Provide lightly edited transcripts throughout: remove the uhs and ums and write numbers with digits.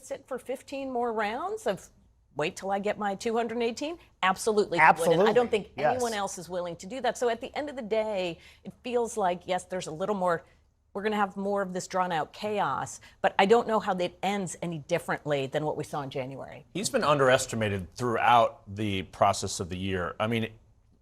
sit for 15 more rounds of wait till I get my 218? Absolutely. Absolutely. I don't think Yes. anyone else is willing to do that. So at the end of the day, it feels like, yes, there's a little more, we're going to have more of this drawn out chaos, but I don't know how that ends any differently than what we saw in January. He's been underestimated throughout the process of the year. I mean,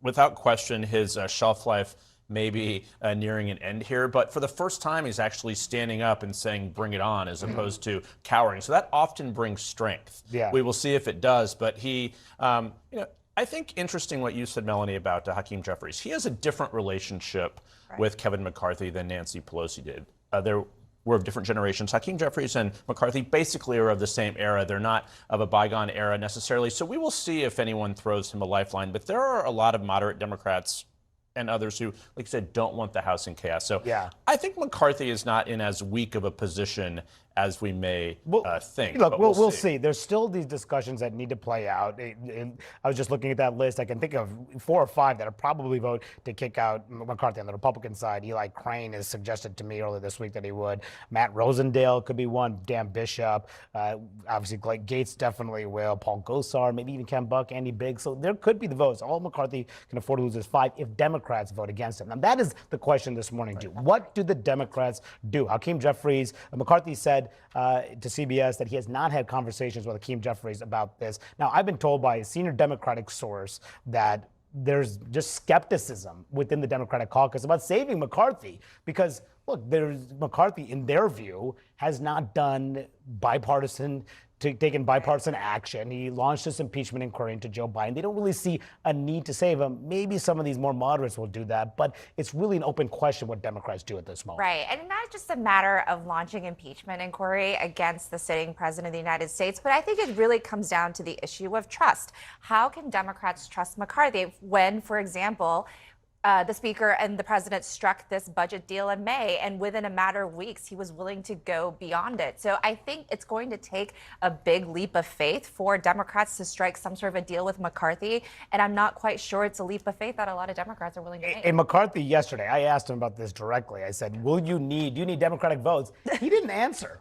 without question, his shelf life may be nearing an end here, but for the first time, he's actually standing up and saying, bring it on, as opposed to cowering. So that often brings strength. Yeah. We will see if it does, but he, I think interesting what you said, Melanie, about Hakeem Jeffries. He has a different relationship with Kevin McCarthy than Nancy Pelosi did. We're of different generations. Hakeem Jeffries and McCarthy basically are of the same era. They're not of a bygone era necessarily. So we will see if anyone throws him a lifeline. But there are a lot of moderate Democrats and others who, like I said, don't want the House in chaos. So yeah. I think McCarthy is not in as weak of a position as we may think. Look, we'll see. There's still these discussions that need to play out. I was just looking at that list. I can think of 4 or 5 that will probably vote to kick out McCarthy on the Republican side. Eli Crane has suggested to me earlier this week that he would. Matt Rosendale could be one. Dan Bishop. Obviously, Gates definitely will. Paul Gosar, maybe even Ken Buck, Andy Biggs. So there could be the votes. All McCarthy can afford to lose is 5 if Democrats vote against him. Now, that is the question this morning, too. What do the Democrats do? Hakeem Jeffries, McCarthy said to CBS that he has not had conversations with Hakeem Jeffries about this. Now, I've been told by a senior Democratic source that there's just skepticism within the Democratic caucus about saving McCarthy because, look, McCarthy, in their view, has not done taken bipartisan action. He launched this impeachment inquiry into Joe Biden. They don't really see a need to save him. Maybe some of these more moderates will do that, but it's really an open question what Democrats do at this moment. Right, and not just a matter of launching impeachment inquiry against the sitting president of the United States, but I think it really comes down to the issue of trust. How can Democrats trust McCarthy when, for example, the speaker and the president struck this budget deal in May, and within a matter of weeks, he was willing to go beyond it. So I think it's going to take a big leap of faith for Democrats to strike some sort of a deal with McCarthy. And I'm not quite sure it's a leap of faith that a lot of Democrats are willing to make. And McCarthy yesterday, I asked him about this directly. I said, do you need Democratic votes? He didn't answer.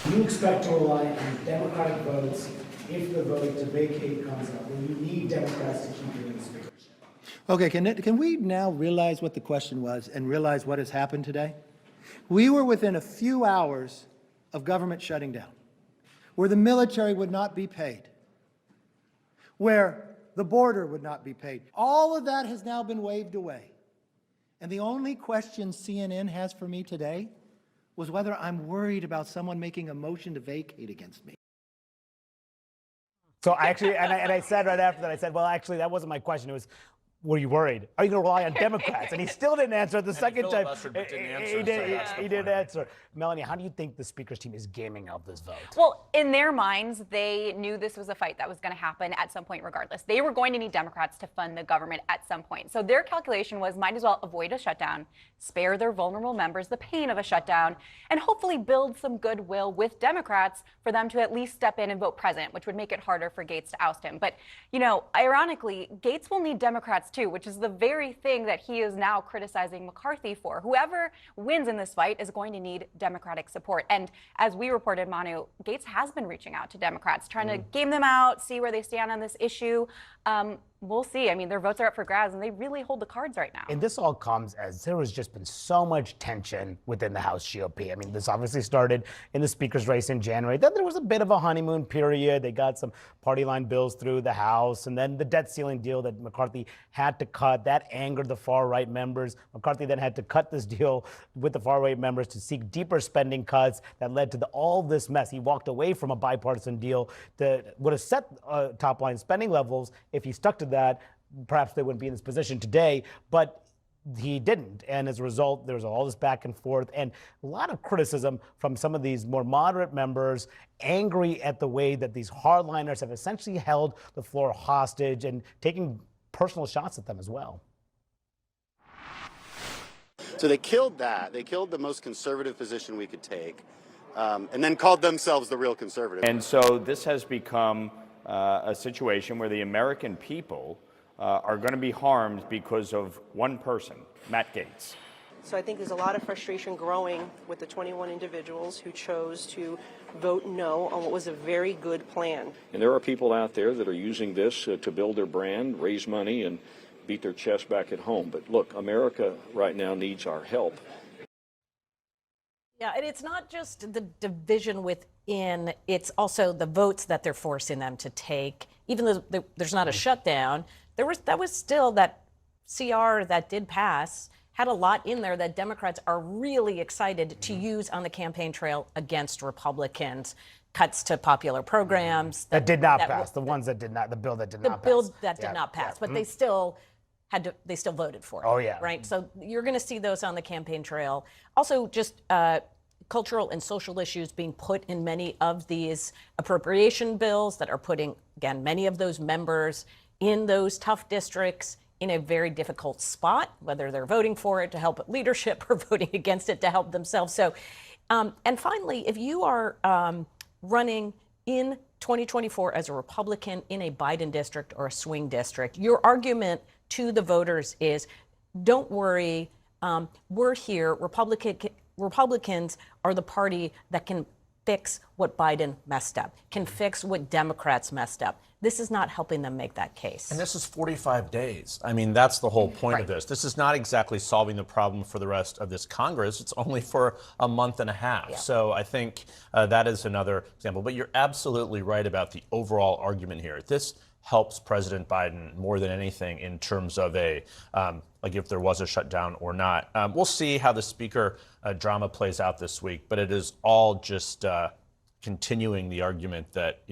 Do you expect to rely on Democratic votes if the vote to vacate comes up? Will you need Democrats to keep you in the speakership? Okay, can we now realize what the question was and realize what has happened today? We were within a few hours of government shutting down, where the military would not be paid, where the border would not be paid. All of that has now been waved away. And the only question CNN has for me today was whether I'm worried about someone making a motion to vacate against me. So I actually, and I said right after that, I said, well, actually, that wasn't my question. It was, were you worried? Are you going to rely on Democrats? And he still didn't answer the second time. He didn't answer. Melanie, how do you think the speaker's team is gaming out this vote? Well, in their minds, they knew this was a fight that was going to happen at some point regardless. They were going to need Democrats to fund the government at some point. So their calculation was might as well avoid a shutdown, spare their vulnerable members the pain of a shutdown, and hopefully build some goodwill with Democrats for them to at least step in and vote president, which would make it harder for Gates to oust him. But, ironically, Gates will need Democrats too, which is the very thing that he is now criticizing McCarthy for. Whoever wins in this fight is going to need Democratic support. And as we reported, Manu, Gates has been reaching out to Democrats, trying to game them out, see where they stand on this issue. We'll see. I mean, their votes are up for grabs, and they really hold the cards right now. And this all comes as there has just been so much tension within the House GOP. I mean, this obviously started in the speaker's race in January. Then there was a bit of a honeymoon period. They got some party line bills through the House, and then the debt ceiling deal that McCarthy had to cut. That angered the far-right members. McCarthy then had to cut this deal with the far-right members to seek deeper spending cuts that led to all this mess. He walked away from a bipartisan deal that would have set top-line spending levels. If he stuck to that, perhaps they wouldn't be in this position today, but he didn't. And as a result, there was all this back and forth and a lot of criticism from some of these more moderate members, angry at the way that these hardliners have essentially held the floor hostage and taking personal shots at them as well. So they killed that. They killed the most conservative position we could take, and then called themselves the real conservative. And so this has become a situation where the American people are going to be harmed because of one person, Matt Gaetz. So I think there's a lot of frustration growing with the 21 individuals who chose to vote no on what was a very good plan. And there are people out there that are using this to build their brand, raise money, and beat their chest back at home. But look, America right now needs our help. Yeah, and it's not just the division within, it's also the votes that they're forcing them to take. Even though there's not a shutdown, that was still that CR that did pass, had a lot in there that Democrats are really excited to use on the campaign trail against Republicans. Cuts to popular programs. That did not pass. The ones that did not, the bill that did not pass. The bill that did not pass, but they still they still voted for it. Oh, yeah. Right? So you're going to see those on the campaign trail. Also, just cultural and social issues being put in many of these appropriation bills that are putting, again, many of those members in those tough districts in a very difficult spot, whether they're voting for it to help leadership or voting against it to help themselves. So, and finally, if you are running in 2024 as a Republican in a Biden district or a swing district, your argument to the voters is, don't worry, we're here. Republicans are the party that can fix what Biden messed up, can fix what Democrats messed up. This is not helping them make that case. And this is 45 days. I mean, that's the whole point of this. This is not exactly solving the problem for the rest of this Congress. It's only for a month and a half. Yeah. So I think that is another example. But you're absolutely right about the overall argument here. This helps President Biden more than anything in terms of like if there was a shutdown or not. We'll see how the speaker drama plays out this week, but it is all just continuing the argument that,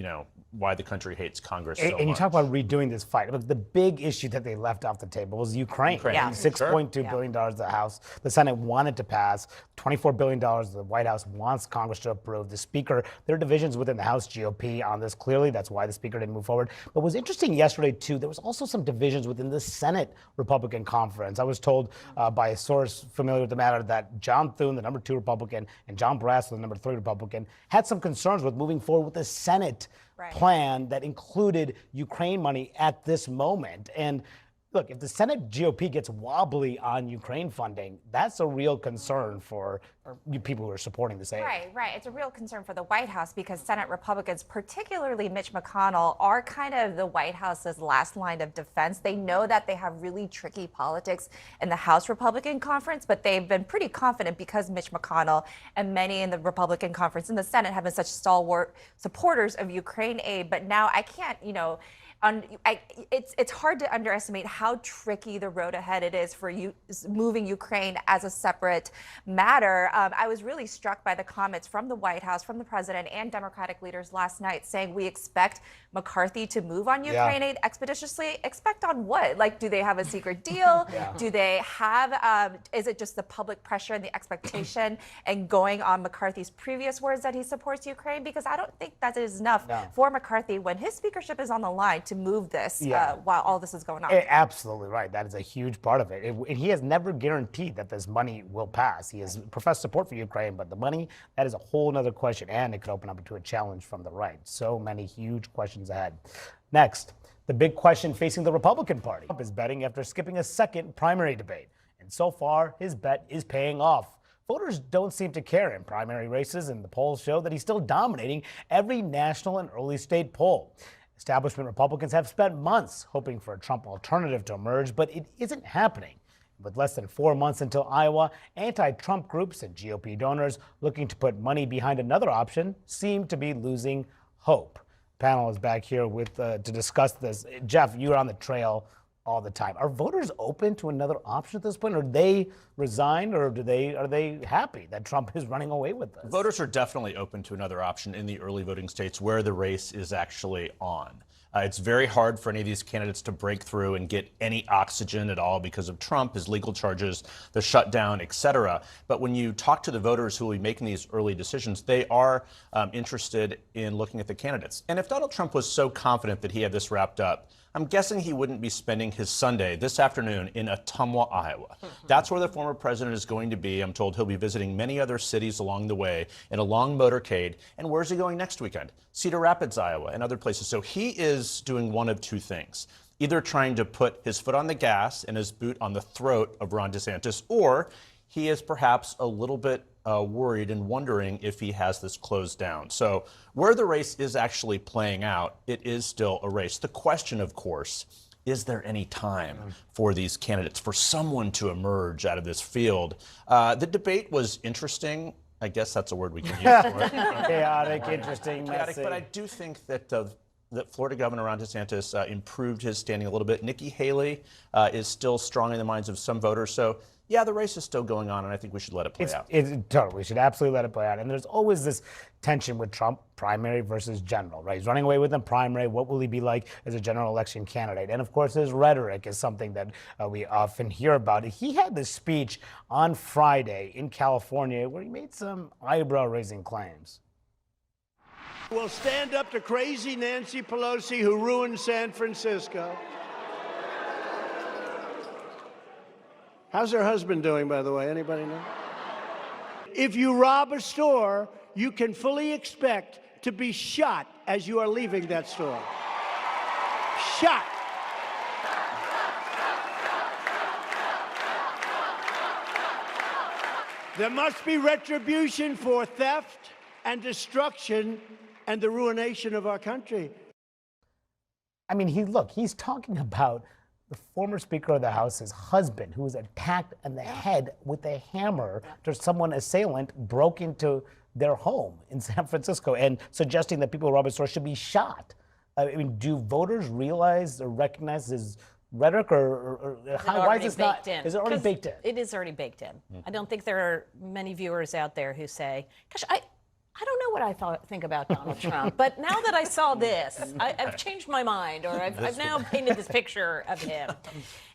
why the country hates Congress so much. And you talk about redoing this fight. Look, the big issue that they left off the table was Ukraine. Yeah. $6.2 billion the House, the Senate wanted to pass. $24 billion the White House wants Congress to approve. The Speaker, there are divisions within the House GOP on this clearly. That's why the Speaker didn't move forward. But what was interesting yesterday, too, there was also some divisions within the Senate Republican Conference. I was told by a source familiar with the matter that John Thune, the number 2 Republican, and John Brassel, the number 3 Republican, had some concerns with moving forward with the Senate plan that included Ukraine money at this moment. And look, if the Senate GOP gets wobbly on Ukraine funding, that's a real concern for you people who are supporting this aid. Right. It's a real concern for the White House because Senate Republicans, particularly Mitch McConnell, are kind of the White House's last line of defense. They know that they have really tricky politics in the House Republican Conference, but they've been pretty confident because Mitch McConnell and many in the Republican Conference in the Senate have been such stalwart supporters of Ukraine aid. But now I can't, it's hard to underestimate how tricky the road ahead it is for you moving Ukraine as a separate matter. I was really struck by the comments from the White House, from the president and Democratic leaders last night saying we expect McCarthy to move on Ukraine aid expeditiously. Expect on what? Like, do they have a secret deal? Do they have, is it just the public pressure and the expectation and going on McCarthy's previous words that he supports Ukraine? Because I don't think that is enough for McCarthy when his speakership is on the line to move this while all this is going on. Absolutely right. That is a huge part of it. And he has never guaranteed that this money will pass. He has professed support for Ukraine, but the money, that is a whole other question, and it could open up to a challenge from the right. So many huge questions ahead. Next, the big question facing the Republican Party. Trump is betting after skipping a second primary debate. And so far, his bet is paying off. Voters don't seem to care in primary races, and the polls show that he's still dominating every national and early state poll. Establishment Republicans have spent months hoping for a Trump alternative to emerge, but it isn't happening. With less than 4 months until Iowa, anti-Trump groups and GOP donors looking to put money behind another option seem to be losing hope. The panel is back here with to discuss this. Jeff, you're on the trail all the time. Are voters open to another option at this point? Are they resigned, or are they happy that Trump is running away with this? Voters are definitely open to another option in the early voting states where the race is actually on. It's very hard for any of these candidates to break through and get any oxygen at all because of Trump, his legal charges, the shutdown, et cetera. But when you talk to the voters who will be making these early decisions, they are interested in looking at the candidates. And if Donald Trump was so confident that he had this wrapped up, I'm guessing he wouldn't be spending his Sunday this afternoon in Ottumwa, Iowa. That's where the former president is going to be. I'm told he'll be visiting many other cities along the way in a long motorcade. And where's he going next weekend? Cedar Rapids, Iowa, and other places. So he is doing one of two things. Either trying to put his foot on the gas and his boot on the throat of Ron DeSantis, or he is perhaps a little bit worried and wondering if he has this closed down. So where the race is actually playing out, it is still a race. The question, of course, is there any time for these candidates, for someone to emerge out of this field? The debate was interesting. I guess that's a word we can use for it. Chaotic, interesting, Chaotic, messy. but I do think that that Florida Governor Ron DeSantis improved his standing a little bit. Nikki Haley is still strong in the minds of some voters. So, yeah, the race is still going on, and I think we should let it play out. Totally, we should absolutely let it play out. And there's always this tension with Trump, primary versus general, right? He's running away with the primary. What will he be like as a general election candidate? And of course, his rhetoric is something that we often hear about. He had this speech on Friday in California where he made some eyebrow-raising claims. We'll stand up to crazy Nancy Pelosi, who ruined San Francisco. How's her husband doing, by the way? Anybody know? If you rob a store, you can fully expect to be shot as you are leaving that store. Shot. There must be retribution for theft and destruction and the ruination of our country. I mean, he's talking about the former Speaker of the House's husband, who was attacked in the head with a hammer after someone assailant broke into their home in San Francisco, and suggesting that people who rob a store should be shot. I mean, do voters realize or recognize his rhetoric, or why is this not? Is it already baked in? It is already baked in. I don't think there are many viewers out there who say, "Gosh, I don't know what I think about Donald Trump, but now that I saw this, I've changed my mind, or I've now painted this picture of him."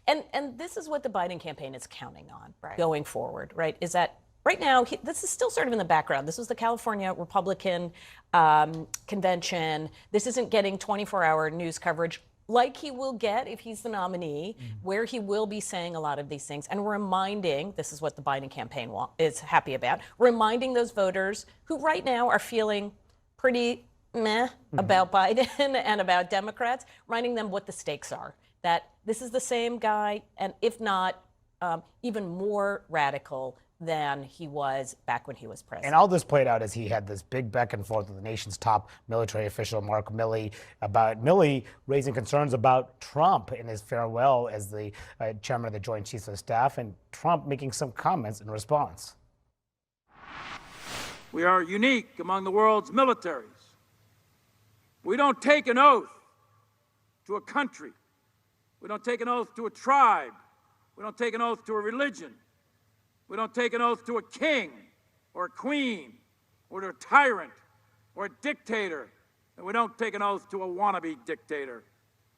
And this is what the Biden campaign is counting on going forward, right? Is that right now, this is still sort of in the background. This was the California Republican convention. This isn't getting 24-hour news coverage like he will get if he's the nominee, where he will be saying a lot of these things and reminding, this is what the Biden campaign is happy about, reminding those voters who right now are feeling pretty meh about Biden and about Democrats, reminding them what the stakes are, that this is the same guy, and if not, even more radical than he was back when he was president. And all this played out as he had this big back and forth with the nation's top military official, Mark Milley, about Milley raising concerns about Trump in his farewell as the chairman of the Joint Chiefs of Staff, and Trump making some comments in response. We are unique among the world's militaries. We don't take an oath to a country. We don't take an oath to a tribe. We don't take an oath to a religion. We don't take an oath to a king or a queen or to a tyrant or a dictator. And we don't take an oath to a wannabe dictator.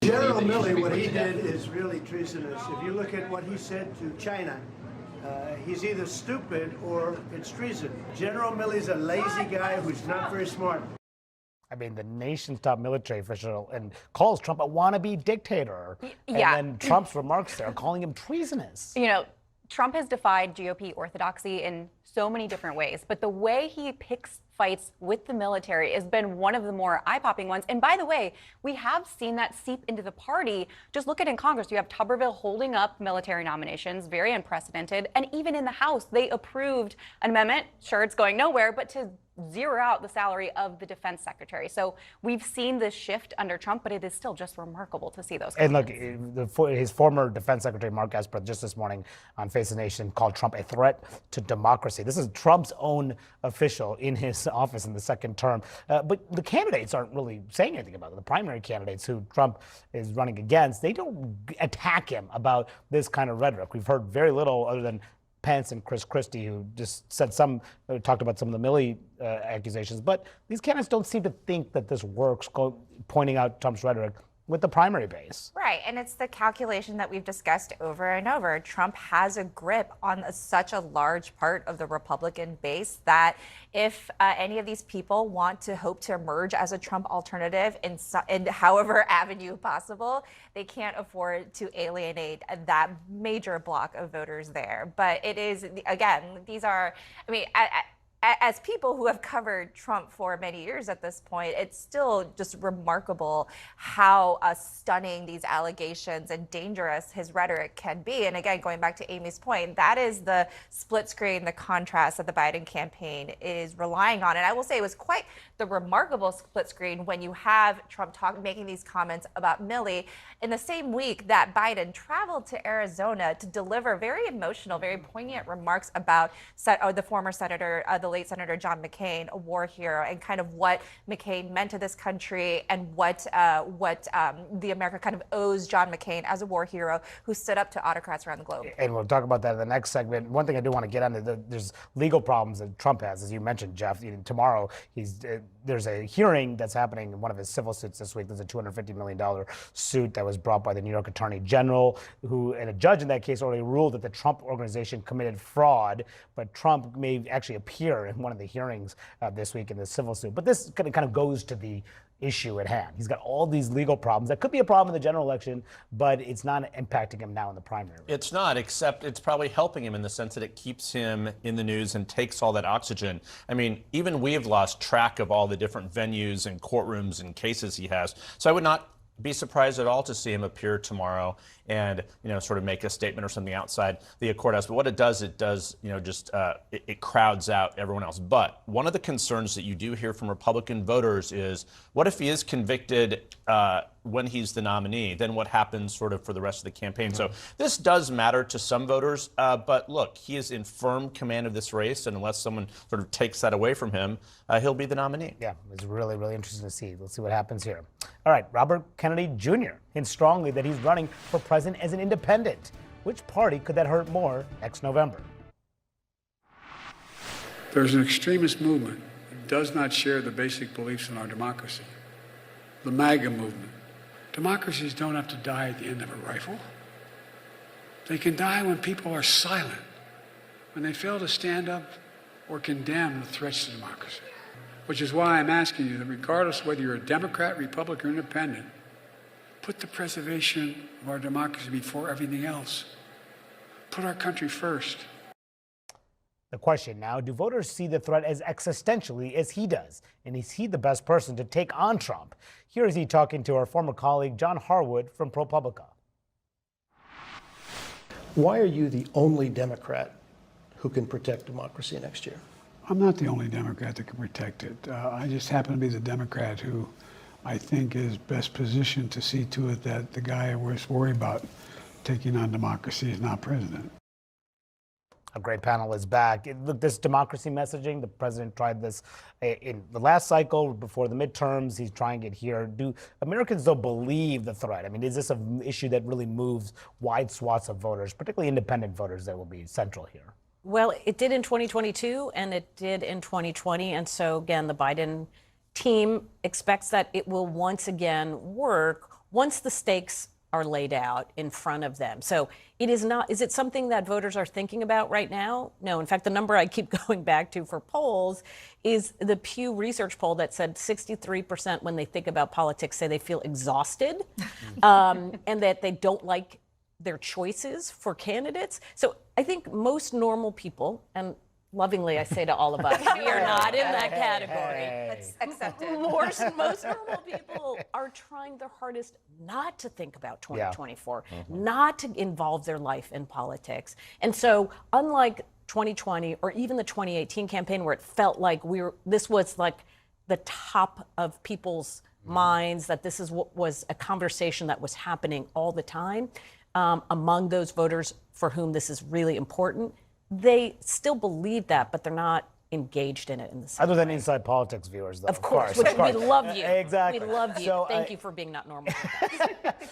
General Milley, what he did is really treasonous. If you look at what he said to China, he's either stupid or it's treason. General Milley's a lazy guy who's not very smart. I mean, the nation's top military official and calls Trump a wannabe dictator. Yeah. And then Trump's remarks there calling him treasonous. You know, Trump has defied GOP orthodoxy in so many different ways, but the way he picks fights with the military has been one of the more eye-popping ones. And by the way, we have seen that seep into the party. Just look at in Congress, you have Tuberville holding up military nominations, very unprecedented. And even in the House, they approved an amendment. Sure, it's going nowhere, but to zero out the salary of the defense secretary. So we've seen this shift under Trump, but it is still just remarkable to see those comments. And look, his former defense secretary, Mark Esper, just this morning on Face the Nation, called Trump a threat to democracy. This is Trump's own official in his office in the second term. But the candidates aren't really saying anything about it. The primary candidates who Trump is running against, they don't attack him about this kind of rhetoric. We've heard very little other than Pence and Chris Christie, who just said talked about some of the Milley accusations. But these candidates don't seem to think that this works, pointing out Trump's rhetoric with the primary base. Right, and it's the calculation that we've discussed over and over. Trump has a grip on such a large part of the Republican base that if any of these people want to hope to emerge as a Trump alternative in however avenue possible, they can't afford to alienate that major block of voters there. But it is, again, these are, I mean, as people who have covered Trump for many years at this point, it's still just remarkable how stunning these allegations and dangerous his rhetoric can be. And again, going back to Amy's point, that is the split screen, the contrast that the Biden campaign is relying on. And I will say it was quite the remarkable split screen when you have Trump making these comments about Milley in the same week that Biden traveled to Arizona to deliver very emotional, very poignant remarks about the former senator, the late Senator John McCain, a war hero, and kind of what McCain meant to this country and what the America kind of owes John McCain as a war hero who stood up to autocrats around the globe. And we'll talk about that in the next segment. One thing I do want to get on is there's legal problems that Trump has, as you mentioned, Jeff. Tomorrow, there's a hearing that's happening in one of his civil suits this week. There's a $250 million suit that was brought by the New York Attorney General, and a judge in that case already ruled that the Trump organization committed fraud, but Trump may actually appear in one of the hearings this week in the civil suit. But this kind of goes to the issue at hand. He's got all these legal problems. That could be a problem in the general election, but it's not impacting him now in the primary. It's not, except it's probably helping him in the sense that it keeps him in the news and takes all that oxygen. I mean, even we have lost track of all the different venues and courtrooms and cases he has. So I would not be surprised at all to see him appear tomorrow and, sort of make a statement or something outside the courthouse. But what it does, it crowds out everyone else. But one of the concerns that you do hear from Republican voters is, what if he is convicted when he's the nominee? Then what happens sort of for the rest of the campaign? So this does matter to some voters. But look, he is in firm command of this race. And unless someone sort of takes that away from him, he'll be the nominee. Yeah, it's really, really interesting to see. Let's see what happens here. All right, Robert Kennedy Jr. hints strongly that he's running for president as an independent. Which party could that hurt more next November? There's an extremist movement that does not share the basic beliefs in our democracy. The MAGA movement. Democracies don't have to die at the end of a rifle. They can die when people are silent, when they fail to stand up or condemn the threats to democracy. Which is why I'm asking you that regardless of whether you're a Democrat, Republican, or Independent, put the preservation of our democracy before everything else. Put our country first. The question now, do voters see the threat as existentially as he does? And is he the best person to take on Trump? Here is he talking to our former colleague, John Harwood from ProPublica. Why are you the only Democrat who can protect democracy next year? I'm not the only Democrat that can protect it. I just happen to be the Democrat who I think is best positioned to see to it that the guy we're worried about taking on democracy is not president. A great panel is back. Look, this democracy messaging, the president tried this in the last cycle before the midterms. He's trying it here. Do Americans, though, believe the threat? I mean, is this an issue that really moves wide swaths of voters, particularly independent voters, that will be central here? Well, it did in 2022 and it did in 2020. And so, again, the Biden team expects that it will once again work once the stakes are laid out in front of them. So it is not, is it something that voters are thinking about right now? No. In fact, the number I keep going back to for polls is the Pew Research poll that said 63% when they think about politics say they feel exhausted and that they don't like their choices for candidates. So I think most normal people, and lovingly I say to all of us, we are not in that category. That's accepted. Most normal people are trying their hardest not to think about 2024, not to involve their life in politics. And so unlike 2020 or even the 2018 campaign where it felt like this was like the top of people's minds, that this is what was a conversation that was happening all the time, among those voters for whom this is really important, they still believe that, but they're not engaged in it in the same Other than way. Inside Politics viewers, though. Of course. We love you. Exactly. We love you. So, Thank you for being not normal.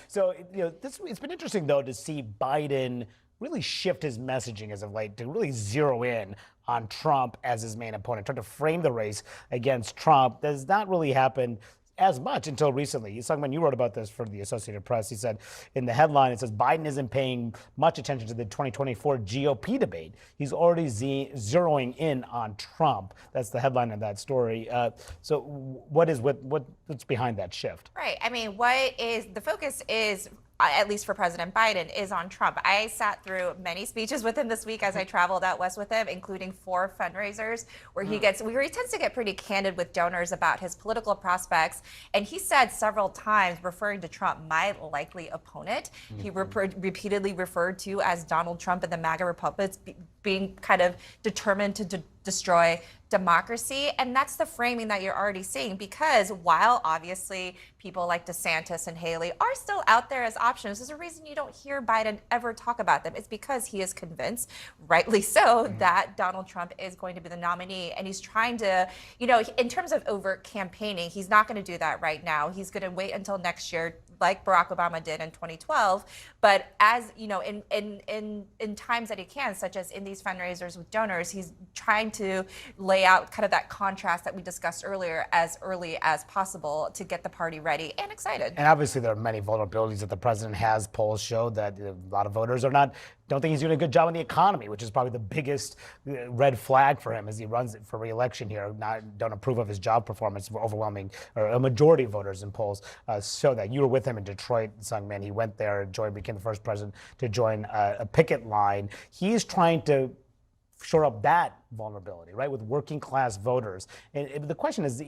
So, it's been interesting, though, to see Biden really shift his messaging as of late to really zero in on Trump as his main opponent, trying to frame the race against Trump. That has not really happened as much until recently. He's talking about, you wrote about this for the Associated Press. He said in the headline, it says Biden isn't paying much attention to the 2024 GOP debate. He's already zeroing in on Trump. That's the headline of that story. So what's behind that shift? Right. I mean, the focus is at least for President Biden, is on Trump. I sat through many speeches with him this week as I traveled out west with him, including 4 fundraisers where he tends to get pretty candid with donors about his political prospects. And he said several times, referring to Trump, my likely opponent. He repeatedly referred to as Donald Trump and the MAGA Republicans being kind of determined to destroy democracy. And that's the framing that you're already seeing, because while obviously people like DeSantis and Haley are still out there as options, there's a reason you don't hear Biden ever talk about them. It's because he is convinced, rightly so, that Donald Trump is going to be the nominee. And he's trying to, in terms of overt campaigning, he's not going to do that right now. He's going to wait until next year, like Barack Obama did in 2012. But as in times that he can, such as in these fundraisers with donors, he's trying to lay out kind of that contrast that we discussed earlier as early as possible to get the party ready and excited. And obviously there are many vulnerabilities that the president has. Polls show that a lot of voters don't think he's doing a good job on the economy, which is probably the biggest red flag for him as he runs for re-election here. Don't approve of his job performance. Overwhelming, or a majority of voters in polls show that. You were with him in Detroit, Sung Min. He went there, became the first president to join a picket line. He's trying to shore up that vulnerability, right, with working class voters. And the question is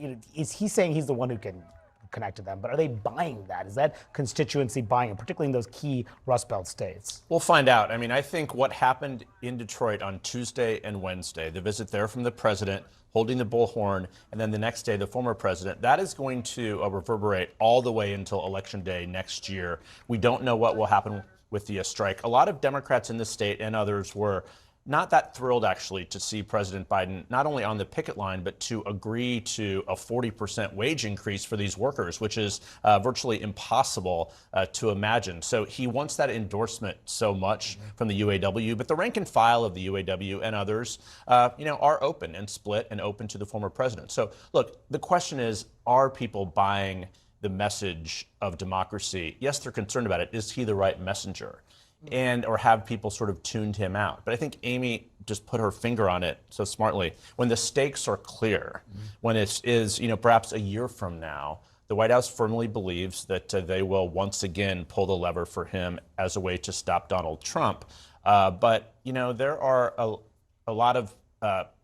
he saying he's the one who can connect to them, but are they buying that? Is that constituency buying it, particularly in those key Rust Belt states? We'll find out. I mean, I think what happened in Detroit on Tuesday and Wednesday, the visit there from the president holding the bullhorn, and then the next day, the former president, that is going to reverberate all the way until Election Day next year. We don't know what will happen with the strike. A lot of Democrats in the state and others were not that thrilled, actually, to see President Biden not only on the picket line, but to agree to a 40% wage increase for these workers, which is virtually impossible to imagine. So he wants that endorsement so much from the UAW, but the rank and file of the UAW and others, are open and split and open to the former president. So look, the question is, are people buying the message of democracy? Yes, they're concerned about it. Is he the right messenger? Or have people sort of tuned him out? But I think Amy just put her finger on it so smartly. When the stakes are clear, when it is, perhaps a year from now, the White House firmly believes that they will once again pull the lever for him as a way to stop Donald Trump. But, there are a lot of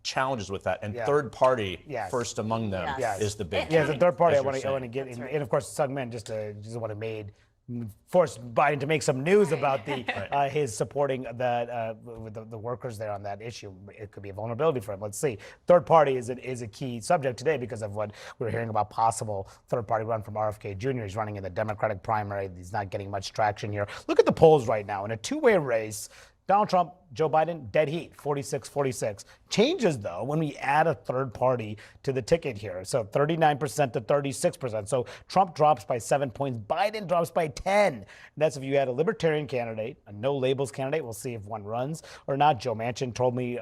challenges with that, and third party first among them is the big. Yeah, the third party I want to get, and of course, Sung Min just what it made. Forced Biden to make some news about his supporting the workers there on that issue. It could be a vulnerability for him. Let's see. Third party is a key subject today because of what we're hearing about possible third party run from RFK Jr. He's running in the Democratic primary. He's not getting much traction here. Look at the polls right now in a two-way race. Donald Trump, Joe Biden, dead heat, 46-46. Changes, though, when we add a third party to the ticket here. So 39% to 36%. So Trump drops by 7 points. Biden drops by 10. That's if you add a libertarian candidate, a no-labels candidate. We'll see if one runs or not. Joe Manchin told me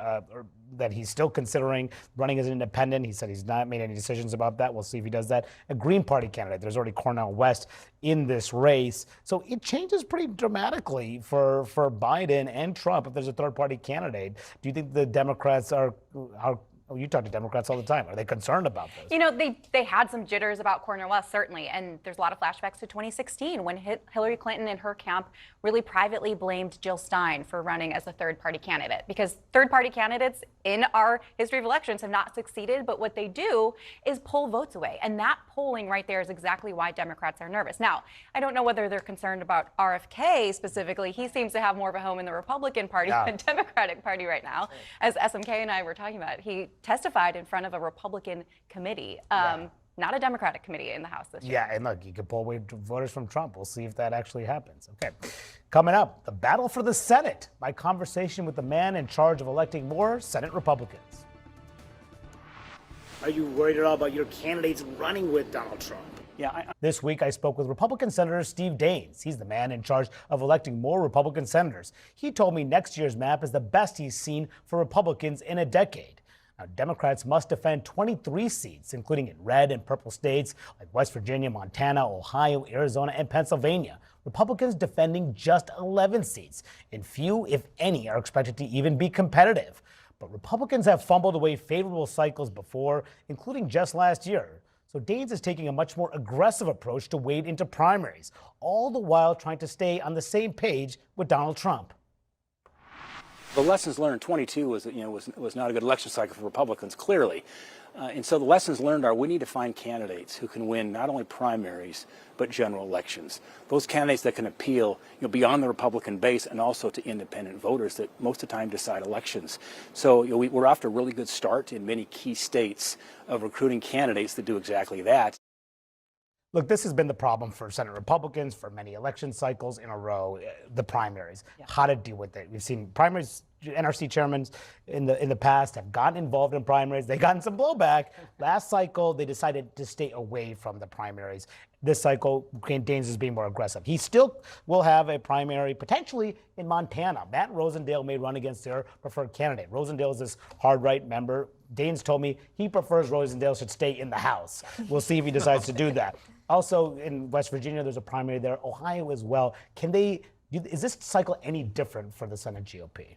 that he's still considering running as an independent. He said he's not made any decisions about that. We'll see if he does that. A Green Party candidate. There's already Cornel West in this race. So it changes pretty dramatically for Biden and Trump if there's a third-party candidate. Do you think the Democrats are you talk to Democrats all the time. Are they concerned about this? They had some jitters about Cornel West, certainly. And there's a lot of flashbacks to 2016 when Hillary Clinton and her camp really privately blamed Jill Stein for running as a third-party candidate. Because third-party candidates in our history of elections have not succeeded, but what they do is pull votes away. And that polling right there is exactly why Democrats are nervous. Now, I don't know whether they're concerned about RFK specifically. He seems to have more of a home in the Republican Party than Democratic Party right now. As SMK and I were talking about, he testified in front of a Republican committee, not a Democratic committee in the House this year. Yeah, and look, you could pull away voters from Trump. We'll see if that actually happens. Okay. Coming up, the battle for the Senate. My conversation with the man in charge of electing more Senate Republicans. Are you worried at all about your candidates running with Donald Trump? This week, I spoke with Republican Senator Steve Daines. He's the man in charge of electing more Republican senators. He told me next year's map is the best he's seen for Republicans in a decade. Now, Democrats must defend 23 seats, including in red and purple states like West Virginia, Montana, Ohio, Arizona, and Pennsylvania. Republicans defending just 11 seats, and few, if any, are expected to even be competitive. But Republicans have fumbled away favorable cycles before, including just last year. So Daines is taking a much more aggressive approach to wade into primaries, all the while trying to stay on the same page with Donald Trump. The lessons learned, 22 was not a good election cycle for Republicans, clearly. And so the lessons learned are we need to find candidates who can win not only primaries, but general elections. Those candidates that can appeal beyond the Republican base and also to independent voters that most of the time decide elections. So we're off to a really good start in many key states of recruiting candidates that do exactly that. Look, this has been the problem for Senate Republicans for many election cycles in a row, the primaries, how to deal with it. We've seen primaries, NRC chairmen in the past have gotten involved in primaries. They've gotten some blowback. Last cycle, they decided to stay away from the primaries. This cycle, Daines is being more aggressive. He still will have a primary potentially in Montana. Matt Rosendale may run against their preferred candidate. Rosendale is this hard right member. Daines told me he prefers Rosendale should stay in the House. We'll see if he decides to do that. Also in West Virginia, there's a primary there. Ohio as well. Is this cycle any different for the Senate GOP?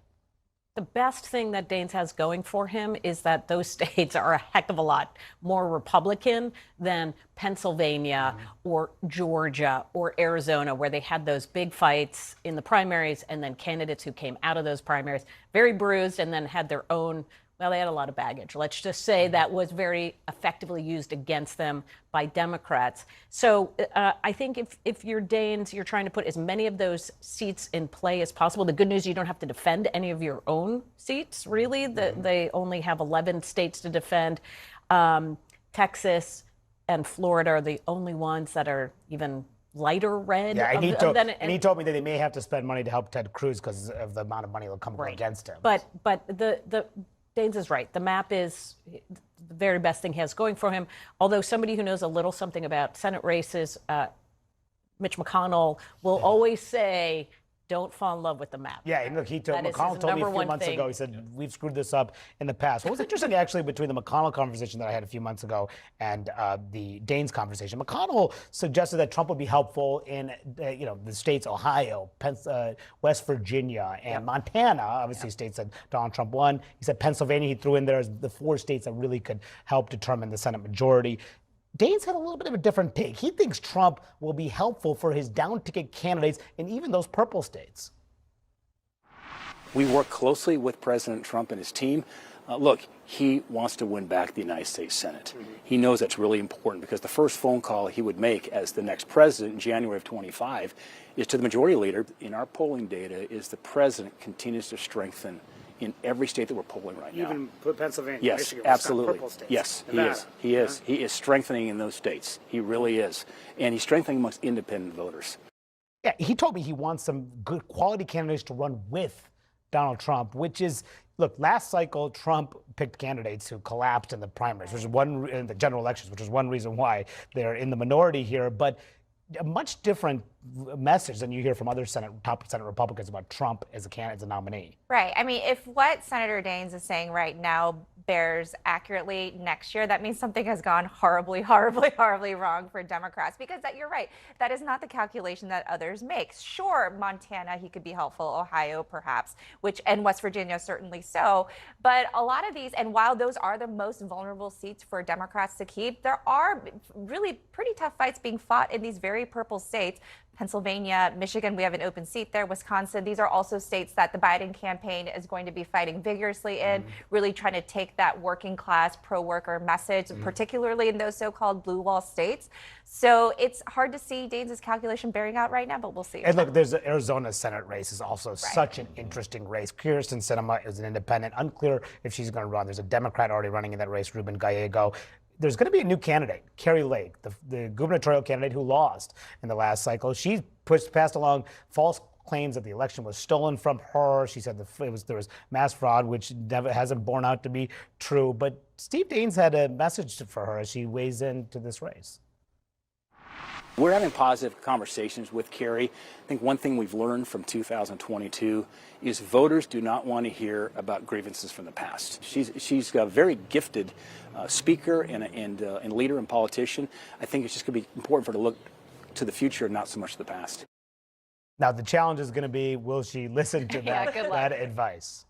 The best thing that Daines has going for him is that those states are a heck of a lot more Republican than Pennsylvania or Georgia or Arizona, where they had those big fights in the primaries and then candidates who came out of those primaries very bruised and then had their own, well, they had a lot of baggage. Let's just say that was very effectively used against them by Democrats. So I think if you're Daines, you're trying to put as many of those seats in play as possible. The good news, you don't have to defend any of your own seats, really. They only have 11 states to defend. Texas and Florida are the only ones that are even lighter red. Yeah, and he told me that they may have to spend money to help Ted Cruz because of the amount of money that will come against him. But Daines is right. The map is the very best thing he has going for him. Although somebody who knows a little something about Senate races, Mitch McConnell, will always say, don't fall in love with the map. Yeah, and look, McConnell told me a few months ago, he said, we've screwed this up in the past. What was interesting actually between the McConnell conversation that I had a few months ago and the Daines conversation, McConnell suggested that Trump would be helpful in the states Ohio, West Virginia, and Montana, obviously states that Donald Trump won. He said Pennsylvania he threw in there as the 4 states that really could help determine the Senate majority. Daines had a little bit of a different take. He thinks Trump will be helpful for his down-ticket candidates in even those purple states. We work closely with President Trump and his team. Look, he wants to win back the United States Senate. He knows that's really important because the first phone call he would make as the next president in January of 25 is to the majority leader. In our polling data, is the president continues to strengthen in every state that we're polling right now. Even put Pennsylvania, yes, Michigan, absolutely. Purple states. Yes, Nevada. He is. He is strengthening in those states. He really is. And he's strengthening amongst independent voters. Yeah, he told me he wants some good quality candidates to run with Donald Trump, which is, look, last cycle, Trump picked candidates who collapsed in the primaries, which is in the general elections, which is one reason why they're in the minority here. But a much different message than you hear from other top Senate Republicans about Trump as a nominee. Right. I mean, if what Senator Daines is saying right now bears accurately next year, that means something has gone horribly, horribly, horribly wrong for Democrats. Because you're right, that is not the calculation that others make. Sure, Montana, he could be helpful, Ohio perhaps, and West Virginia certainly so. But a lot of these, and while those are the most vulnerable seats for Democrats to keep, there are really pretty tough fights being fought in these very purple states. Pennsylvania, Michigan, we have an open seat there, Wisconsin. These are also states that the Biden campaign is going to be fighting vigorously in, really trying to take that working class, pro-worker message, particularly in those so-called blue wall states. So it's hard to see Daines' calculation bearing out right now, but we'll see. And look, there's the Arizona Senate race is also such an interesting race. Kyrsten Sinema is an independent, unclear if she's going to run. There's a Democrat already running in that race, Ruben Gallego. There's going to be a new candidate, Kari Lake, the gubernatorial candidate who lost in the last cycle. She passed along false claims that the election was stolen from her. She said there was mass fraud, which never hasn't borne out to be true. But Steve Daines had a message for her as she weighs into this race. We're having positive conversations with Kari. I think one thing we've learned from 2022 is voters do not want to hear about grievances from the past. She's a very gifted speaker and leader and politician. I think it's just going to be important for her to look to the future, not so much to the past. Now, the challenge is going to be, will she listen to that advice?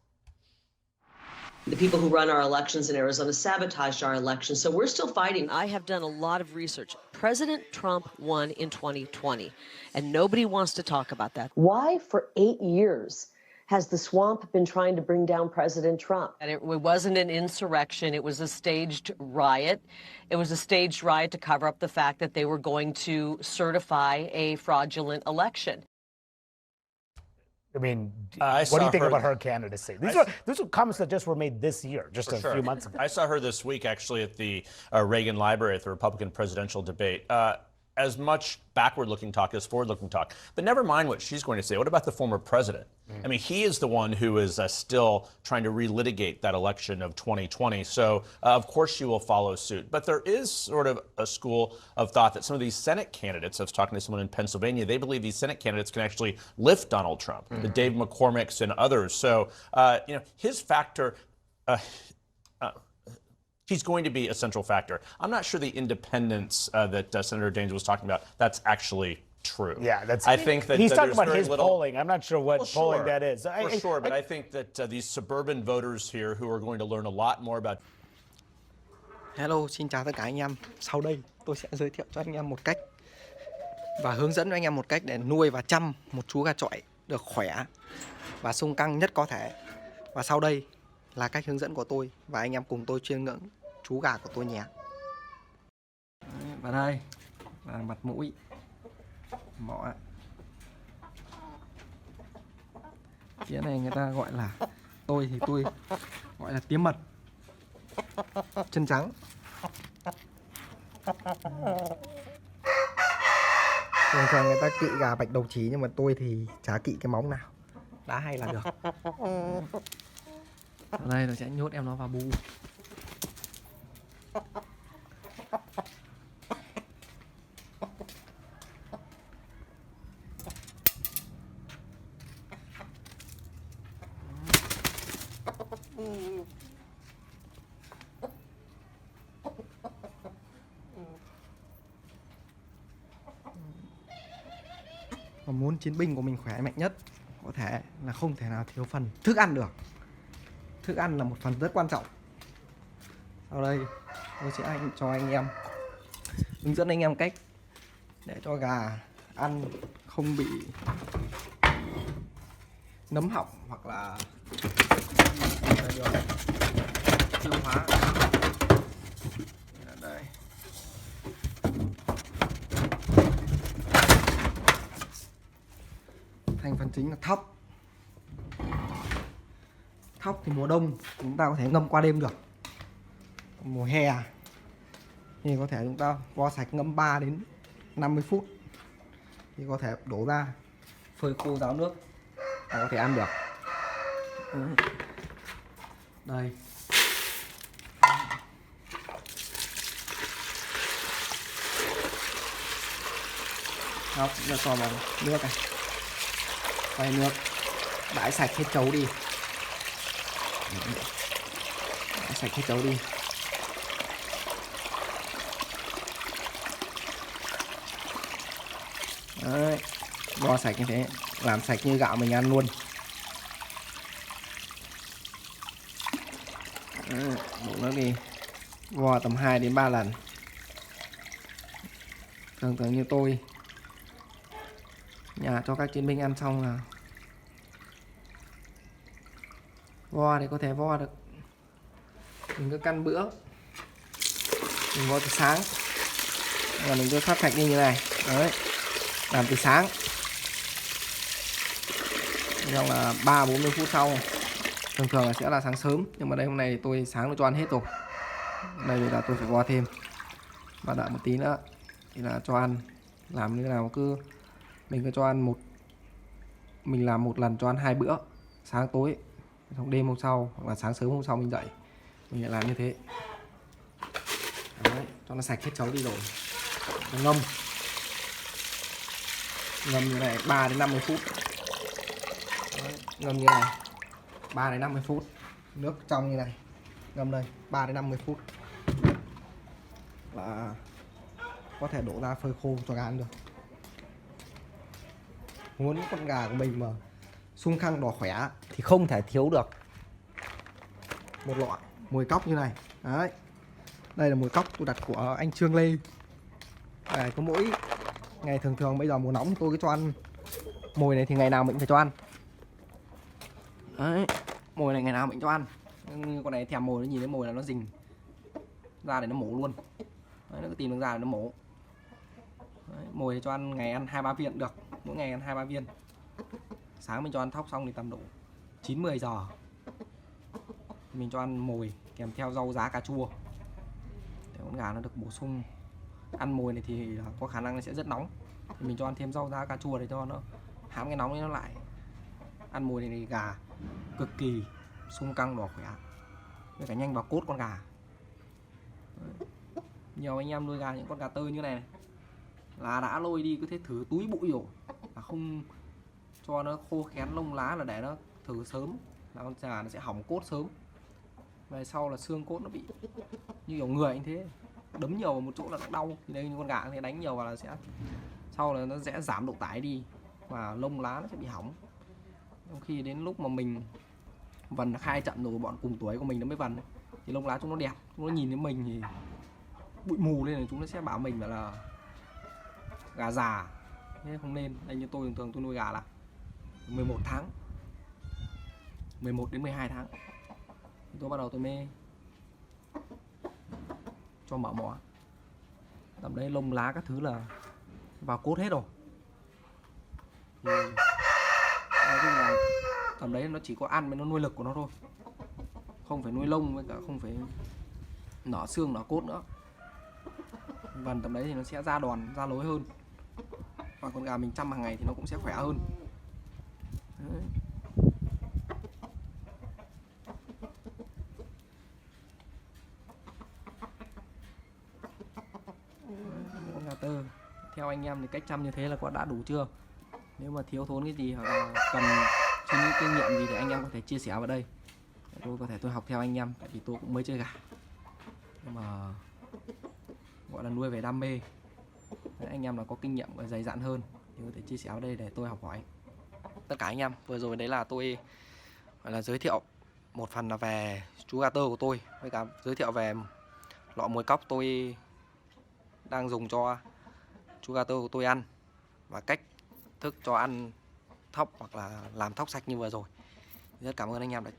The people who run our elections in Arizona sabotaged our elections, so we're still fighting. I have done a lot of research. President Trump won in 2020, and nobody wants to talk about that. Why, for 8 years, has the swamp been trying to bring down President Trump? And it wasn't an insurrection. It was a staged riot. It was a staged riot to cover up the fact that they were going to certify a fraudulent election. I mean, I what do you saw think her- about her candidacy? These are comments that just were made this year, just a few months ago. I saw her this week actually at the Reagan Library at the Republican presidential debate. As much backward-looking talk as forward-looking talk. But never mind what she's going to say. What about the former president? I mean, he is the one who is still trying to relitigate that election of 2020. So, of course, she will follow suit. But there is sort of a school of thought that some of these Senate candidates, I was talking to someone in Pennsylvania, they believe these Senate candidates can actually lift Donald Trump, the Dave McCormicks and others. So, his factor... he's going to be a central factor. I'm not sure the independence that Senator Daines was talking about, that's actually true. Yeah, that's. I think that he's talking there's about very his little, polling. I'm not sure what polling that is. For sure, but I think that these suburban voters here who are going to learn a lot more about. Hello, xin chào tất cả anh em. Sau đây tôi sẽ giới thiệu cho anh em một cách và hướng dẫn cho anh em một cách để nuôi và chăm một chú gà chọi được khỏe và sung căng nhất có thể. Và sau đây là cách hướng dẫn của tôi và anh em cùng tôi chiêm ngưỡng chú gà của tôi nhé. Và đây là mặt mũi, mỏ. Phía này người ta gọi là, tôi gọi là tía mật, chân trắng. Thường thường người ta kỵ gà bạch đầu trí, nhưng mà tôi thì chả kỵ cái móng nào, đá hay là được. Ở đây tôi sẽ nhốt em nó vào bu. Và muốn chiến binh của mình khỏe mạnh nhất có thể là không thể nào thiếu phần thức ăn được. Thức ăn là một phần rất quan trọng. Sau đây tôi sẽ cho anh em hướng dẫn anh em cách để cho gà ăn không bị nấm họng hoặc là tiêu hóa. Đây. Thành phần chính là thóc. Thóc thì mùa đông chúng ta có thể ngâm qua đêm được. Mùa hè thì có thể chúng ta vo sạch ngâm 3 đến 50 phút thì có thể đổ ra phơi khô ráo nước và có thể ăn được. Đây. Thóc là cho vào nước này. Quay nước, đãi sạch hết chấu đi. Đãi sạch hết chấu đi. Đấy, vo sạch như thế, làm sạch như gạo mình ăn luôn. Đấy, đổ nước đi, vo tầm 2 đến 3 lần. Thường thường như tôi, nhà cho các chiến binh ăn xong là vo thì có thể vo được, mình cứ căn bữa, mình vo từ sáng và mình cứ thoát sạch đi như này. Đấy, làm từ sáng, xong là 30-40 phút sau. Thường thường là sẽ là sáng sớm, nhưng mà đây hôm nay thì tôi sáng tôi cho ăn hết rồi. Đây là tôi phải vo thêm và đợi một tí nữa thì là cho ăn. Làm như nào cứ mình cứ cho ăn mình làm một lần cho ăn 2 bữa, sáng tối, xong đêm hôm sau hoặc là sáng sớm hôm sau mình dậy mình lại làm như thế. Đấy, cho nó sạch hết chấu đi rồi. Ngâm như này 3 đến 50 phút. Đấy, ngâm như này 3 đến 50 phút, nước trong như này, ngâm đây 3 đến 50 phút là có thể đổ ra phơi khô cho gà ăn được. Muốn con gà của mình mà sung khăng đỏ khỏe thì không thể thiếu được một lọ mồi cóc như này. Đấy, đây là mồi cóc tôi đặt của anh Trương Lê. Đấy, có mỗi ngày thường bây giờ mùa nóng tôi cứ cho ăn mồi này, thì ngày nào mình phải cho ăn. Đấy, mồi này ngày nào mình cho ăn. Nhưng con này thèm mồi, nó nhìn thấy mồi là nó rình ra để nó mổ luôn. Đấy, nó cứ tìm được ra để nó mổ. Đấy, mồi cho ăn ngày ăn 2-3 viên được, mỗi ngày ăn 2-3 viên. Sáng mình cho ăn thóc xong thì tầm độ 9-10 giờ mình cho ăn mồi kèm theo rau giá cà chua để con gà nó được bổ sung. Ăn mồi này thì có khả năng nó sẽ rất nóng, thì mình cho ăn thêm rau giá cà chua để cho nó hãm cái nóng ấy nó lại. Ăn mồi này thì gà cực kỳ sung căng đỏ khỏe, với cả nhanh vào cốt con gà. Đấy. Nhiều anh em nuôi gà những con gà tơ như này là đã lôi đi cứ thế thử túi bụi rồi, là không cho nó khô khén lông lá, là để nó thử sớm là con gà nó sẽ hỏng cốt sớm. Về sau là xương cốt nó bị như kiểu người anh thế, đấm nhiều vào một chỗ là nó đau. Thì đây con gà thì đánh nhiều vào là sẽ sau là nó sẽ giảm độ tải đi và lông lá nó sẽ bị hỏng. Trong khi đến lúc mà mình vần khai trận rồi, bọn cùng tuổi của mình nó mới vần thì lông lá chúng nó đẹp, chúng nó nhìn thấy mình thì bụi mù lên là chúng nó sẽ bảo mình là gà già, thế không nên. Đây như tôi thường tôi nuôi gà là 11 tháng, 11 đến 12 tháng thì tôi bắt đầu tôi mới cho mở mỏ. Tầm đấy lông lá các thứ là vào cốt hết rồi. Thì nói chung là tầm đấy nó chỉ có ăn với nó nuôi lực của nó thôi, không phải nuôi lông với cả không phải nở xương nở cốt nữa. Vần tầm đấy thì nó sẽ ra đòn ra lối hơn, và con gà mình chăm hàng ngày thì nó cũng sẽ khỏe hơn. Đấy. Con gà tơ theo anh em thì cách chăm như thế là có đã đủ chưa? Nếu mà thiếu thốn cái gì hoặc là cần suy nghĩ kinh nghiệm gì thì anh em có thể chia sẻ vào đây, tôi có thể tôi học theo anh em, tại vì tôi cũng mới chơi gà nhưng mà gọi là nuôi về đam mê. Đấy, anh em là có kinh nghiệm và dày dặn hơn thì có thể chia sẻ vào đây để tôi học hỏi. Tất cả anh em vừa rồi đấy là tôi gọi là giới thiệu một phần là về chú gà tơ của tôi, với cả giới thiệu về lọ mồi cóc tôi đang dùng cho chú gà tơ của tôi ăn, và cách thức cho ăn thóc hoặc là làm thóc sạch như vừa rồi. Rất cảm ơn anh em đã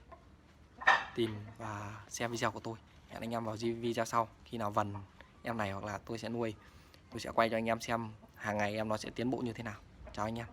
tìm và xem video của tôi. Hẹn anh em vào video sau, khi nào vần em này hoặc là tôi sẽ nuôi, tôi sẽ quay cho anh em xem hàng ngày em nó sẽ tiến bộ như thế nào. Chào anh em.